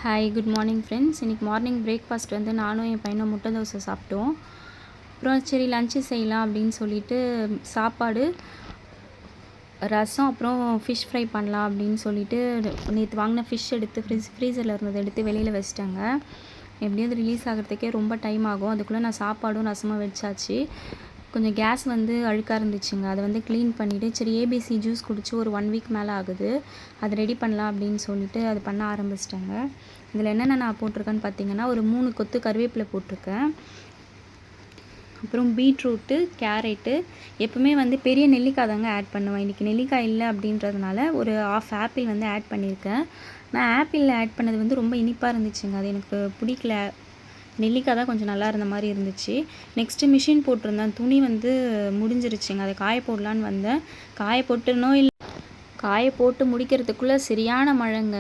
Hi good morning friends. இன்றைக்கி morning breakfast வந்து நானும் என் பையனும் முட்டை தோசை சாப்பிட்டோம். அப்புறம் சரி லஞ்சு செய்யலாம் அப்படின்னு சொல்லிட்டு சாப்பாடு, ரசம், அப்புறம் ஃபிஷ் ஃப்ரை பண்ணலாம் அப்படின்னு சொல்லிட்டு நேற்று வாங்கின ஃபிஷ் எடுத்து ஃப்ரீசரில் இருந்ததை எடுத்து வெளியில் வச்சிட்டாங்க. எப்படியும் அது ரிலீஸ் ஆகிறதுக்கே ரொம்ப டைம் ஆகும். அதுக்குள்ளே நான் சாப்பாடும் ரசமும் வச்சாச்சு. கொஞ்சம் கேஸ் வந்து அழுக்காக இருந்துச்சுங்க. அதை வந்து க்ளீன் பண்ணிவிட்டு சரி ஏபிசி ஜூஸ் குடித்து ஒரு 1 வீக் மேலே ஆகுது. அது ரெடி பண்ணலாம் அப்படின்னு சொல்லிட்டு அது பண்ண ஆரம்பிச்சிட்டாங்க. இதில் என்னென்ன நான் போட்டிருக்கேன்னு பார்த்தீங்கன்னா, ஒரு 3 கொத்து கருவேப்பிலை போட்டிருக்கேன். அப்புறம் பீட்ரூட்டு, கேரட்டு, எப்பவுமே வந்து பெரிய நெல்லிக்காய் தாங்க ஆட் பண்ணுவேன். இன்றைக்கி நெல்லிக்காய் இல்லை அப்படின்றதுனால ஒரு 1/2 ஆப்பிள் வந்து ஆட் பண்ணியிருக்கேன். நான் ஆப்பிளில் ஆட் பண்ணது வந்து ரொம்ப இனிப்பாக இருந்துச்சுங்க. அது எனக்கு பிடிக்கல. நெல்லிக்காய் தான் கொஞ்சம் நல்லா இருந்த மாதிரி இருந்துச்சு. நெக்ஸ்ட்டு மிஷின் போட்டிருந்தேன். துணி வந்து முடிஞ்சிருச்சுங்க. அதை காய போடலான்னு வந்தேன். காய போட்டு முடிக்கிறதுக்குள்ளே சரியான மழைங்க.